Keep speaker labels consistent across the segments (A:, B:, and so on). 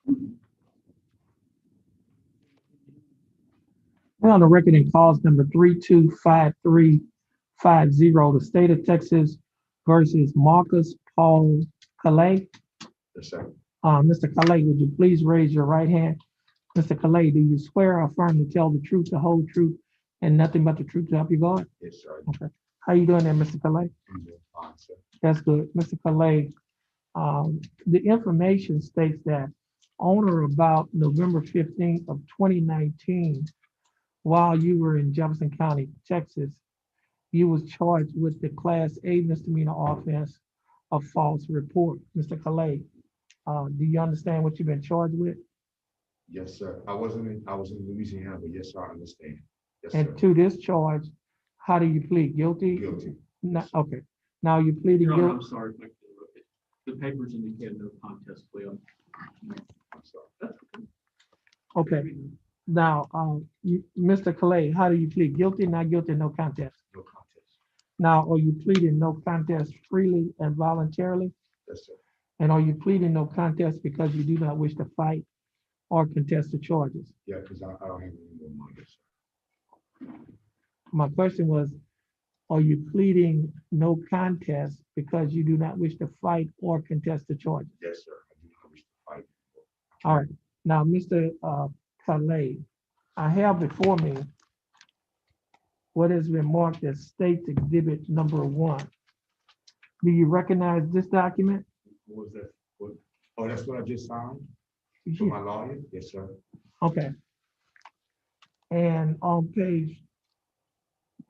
A: We're on the record in cause number 325350, the state of Texas versus Marcus Paul Calais.
B: Yes, sir.
A: Mr. Calais, would you please raise your right hand? Mr. Calais, do you swear or affirm to tell the truth, the whole truth, and nothing but the truth to help you God?
B: Yes, sir.
A: Okay. How you doing there, Mr. Calais?
B: I'm doing fine, sir.
A: That's good. Mr. Calais, the information states that on or about November 15th of 2019, while you were in Jefferson County, Texas, you was charged with the Class A misdemeanor offense of false report. Mr. Calais, do you understand what you've been charged with?
B: Yes, sir. I was in Louisiana, but yes, sir, I understand. Yes,
A: And
B: sir.
A: to this charge, how do you plead? Guilty?
B: Guilty.
A: No,
B: Yes, sir.
A: okay. Now you're pleading
C: Your Honor,
A: guilty.
C: I'm sorry if I can interrupt it. The papers indicate no contest plea.
B: I'm sorry.
C: That's okay.
A: Okay. Now, Mr. Calais, how do you plead? Guilty, not guilty, no contest?
B: No contest.
A: Now, are you pleading no contest freely and voluntarily?
B: Yes, sir.
A: And are you pleading no contest because you do not wish to fight or contest the charges?
B: Yeah, because I don't have any more money, yes, sir.
A: My question was, are you pleading no contest because you do not wish to fight or contest the charges?
B: Yes, sir. I do not wish to fight.
A: All right. Now, Mr. Calais, I have before me what has been marked as State's Exhibit number 1. Do you recognize this document?
B: What was that? Oh, that's what I just signed for
A: Yeah.
B: my lawyer? Yes, sir.
A: Okay. And on page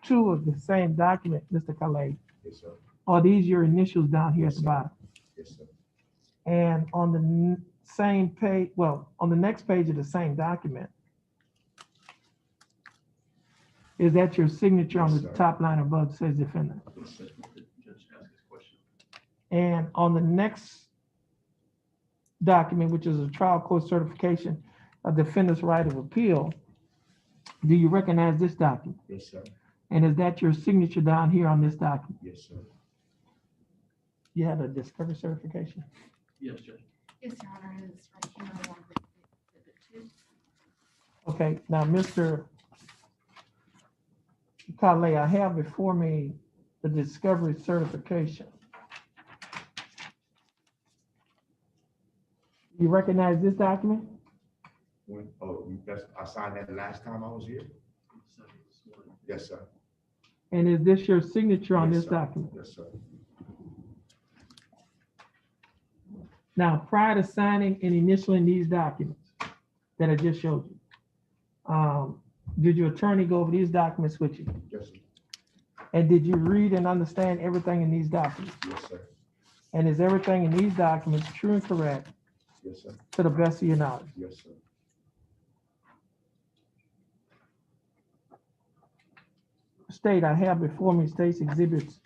A: 2 of the same document, Mr. Calais,
B: Yes, sir.
A: are these your initials down here at
B: Yes,
A: the
B: sir.
A: bottom?
B: Yes, sir.
A: And on the same page, well, on the next page of the same document, is that your signature on
B: Yes,
A: the
B: sir.
A: top line above says defendant?
C: Let's let the judge ask his question.
A: And on the next document, which is a trial court certification of defendant's right of appeal, do you recognize this document?
B: Yes, sir.
A: And is that your signature down here on this document?
B: Yes, sir.
A: You had a discovery certification?
C: Yes, Judge.
D: Yes, Your Honor, it is right here along with exhibit 2.
A: Okay, now, Mr. Calais, I have before me the discovery certification. You recognize this document?
B: I signed that last time I was here? Yes, sir.
A: And is this your signature on
B: Yes,
A: this
B: sir.
A: document?
B: Yes, sir.
A: Now, prior to signing and initialing these documents that I just showed you, did your attorney go over these documents with you?
B: Yes, sir.
A: And did you read and understand everything in these documents?
B: Yes, sir.
A: And is everything in these documents true and correct
B: Yes, sir.
A: to the best of your knowledge?
B: Yes, sir.
A: State, I have before me states exhibits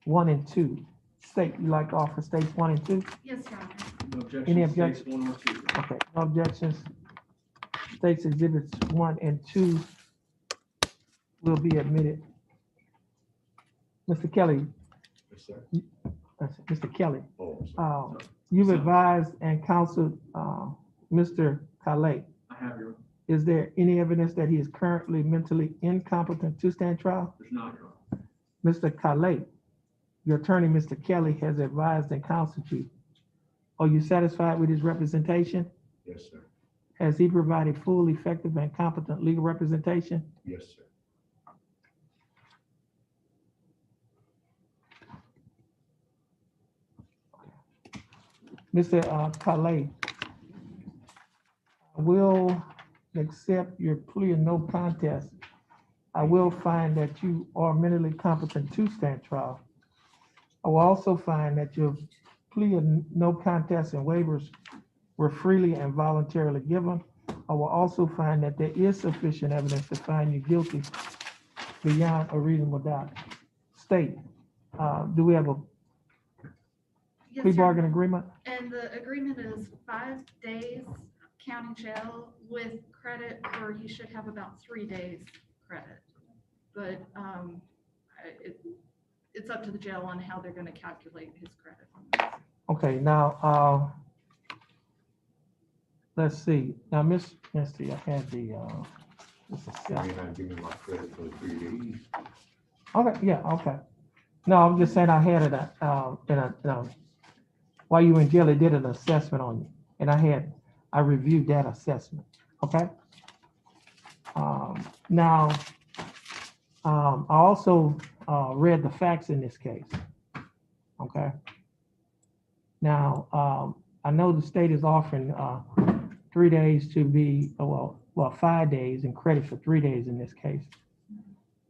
A: 1 and 2. State, you like to offer states 1 and 2?
D: Yes, Your Honor.
C: No objection.
A: Any
C: States
A: objection?
C: 1 or 2.
A: Okay, no objections. States exhibits 1 and 2 will be admitted. Mr. Kelly,
B: Yes, sir.
A: Mr. Kelly,
B: Oh, I'm sorry.
A: you've
C: So-
A: advised and counseled Mr. Calais.
C: I have your,
A: Is there any evidence that he is currently mentally incompetent to stand trial?
C: there's not, Your Honor.
A: Mr. Calais, your attorney, Mr. Kelly, has advised and counseled you. Are you satisfied with his representation?
B: Yes, sir.
A: Has he provided full, effective, and competent legal representation?
B: Yes, sir.
A: Mr. Calais, I will accept your plea of no contest. I will find that you are mentally competent to stand trial. I will also find that your plea of no contest and waivers were freely and voluntarily given. I will also find that there is sufficient evidence to find you guilty beyond a reasonable doubt. State, do we have a
D: Yes,
A: plea
D: Your
A: bargain
D: Honor.
A: agreement?
D: And the agreement is 5 days county jail with credit, or you should have about 3 days credit. But it's up to the jail on how they're going to calculate his credit on this.
A: Okay, now, let's see, now, let's see, I had the, this is
B: You may not give me my credit for the 3 days.
A: okay, yeah, okay. No, I'm just saying I had it, while you were in jail, they did an assessment on you, and I reviewed that assessment, okay? Now, I also, read the facts in this case, okay? Now, I know the state is offering, 3 days to be, well, 5 days and credit for 3 days in this case.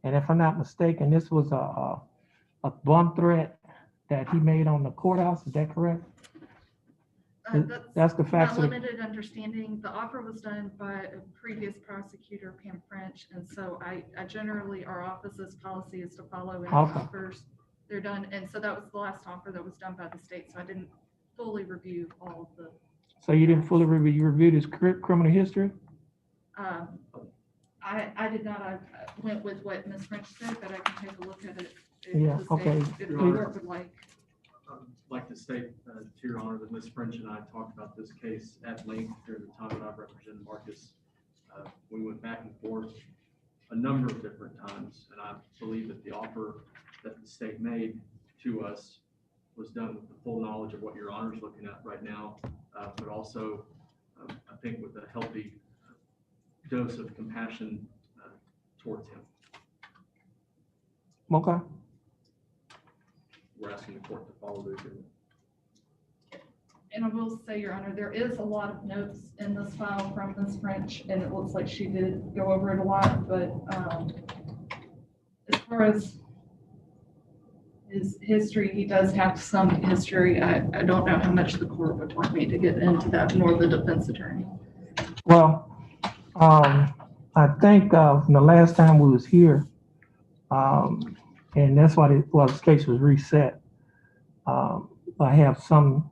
A: And if I'm not mistaken, this was a bump threat that he made on the courthouse, is that correct? That's the facts
D: My
A: of the,
D: limited understanding, the offer was done by a previous prosecutor, Pam French, and so I generally, our office's policy is to follow any
A: Okay.
D: offers. They're done, and so that was the last offer that was done by the state, so I didn't fully review all of the.
A: so you didn't fully review, you reviewed his criminal history?
D: I did not, I went with what Ms. French said, but I can take a look at it.
A: Yeah, okay.
D: If the court would like.
C: Like to state, to your honor, that Ms. French and I talked about this case at length during the time that I represented Marcus. We went back and forth a number of different times, and I believe that the offer that the state made to us was done with the full knowledge of what your honor is looking at right now, but also, I think with a healthy dose of compassion towards him.
A: Okay,
C: We're asking the court to follow the agreement.
D: And I will say, Your Honor, there is a lot of notes in this file from Ms. French, and it looks like she did go over it a lot, but as far as his history, he does have some history. I don't know how much the court would want me to get into that, nor the defense attorney.
A: well, I think, from the last time we was here, and that's why this case was reset. I have some,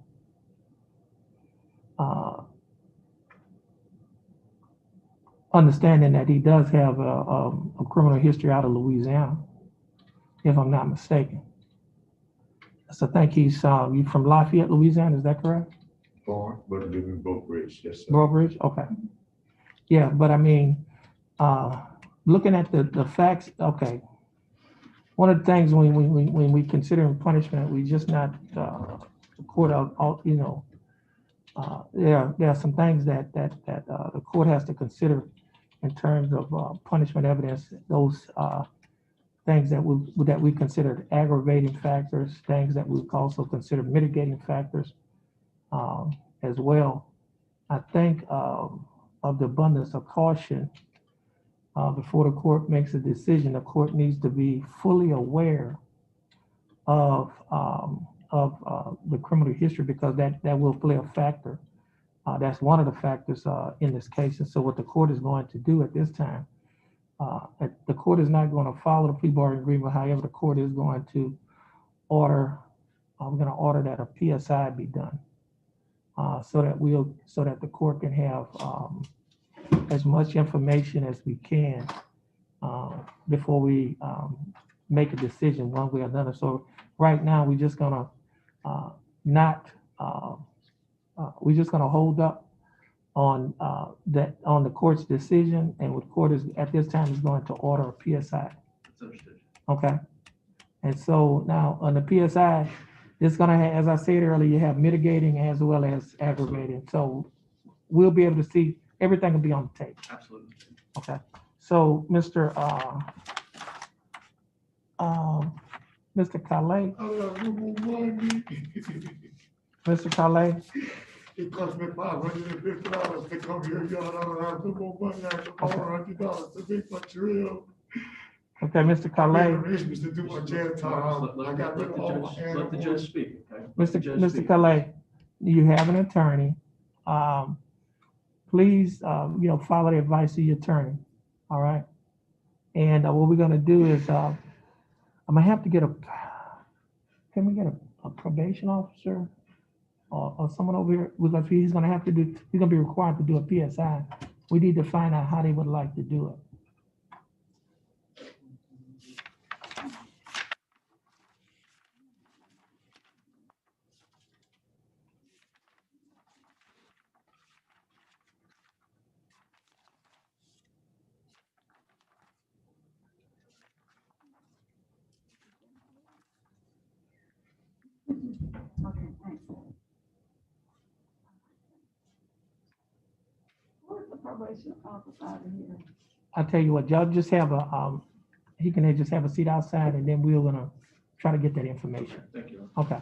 A: understanding that he does have a criminal history out of Louisiana, if I'm not mistaken. So I think he's, you from Lafayette, Louisiana, is that correct?
B: Born, but live in Broke Ridge, yes, sir.
A: Broadbridge, okay. Yeah, but I mean, looking at the facts, okay. One of the things when we consider punishment, we just not, the court, you know, there are some things that the court has to consider in terms of punishment evidence, those things that we consider aggravating factors, things that we also consider mitigating factors as well. I think of the abundance of caution, before the court makes a decision, the court needs to be fully aware of the criminal history, because that will play a factor. That's one of the factors in this case. And so what the court is going to do at this time, the court is not going to follow the plea bargaining agreement. However, the court is going to order, we're going to order that a PSI be done, so that the court can have as much information as we can before we make a decision one way or another. So right now, we're just gonna we're just gonna hold up on on the court's decision, and what the court is at this time is going to order a PSI.
C: That's understood.
A: Okay. And so now on the PSI, it's gonna have, as I said earlier, you have mitigating as well as aggravating. So we'll be able to see, everything will be on the tape.
C: Absolutely.
A: Okay. So Mr. Calais, Mr. Calais,
E: It cost me $550 to come here, y'all. I don't have no more money. I have $400 to make my trail.
A: okay, Mr.
E: I made
A: Calais,
E: arrangements to do my jail time. I got rid of all my
C: Let the judge
E: animals.
C: speak, okay?
A: Mr. Calais, you have an attorney. Please, follow the advice of your attorney. All right. And what we're gonna do is, I'm gonna have to can we get a probation officer or someone over here? Because he's gonna be required to do a PSI. We need to find out how they would like to do it.
F: Okay, thanks. Where's the probation officer out of here?
A: I'll tell you what, y'all just have a, he can just have a seat outside and then we're gonna try to get that information.
C: Thank you.
A: Okay.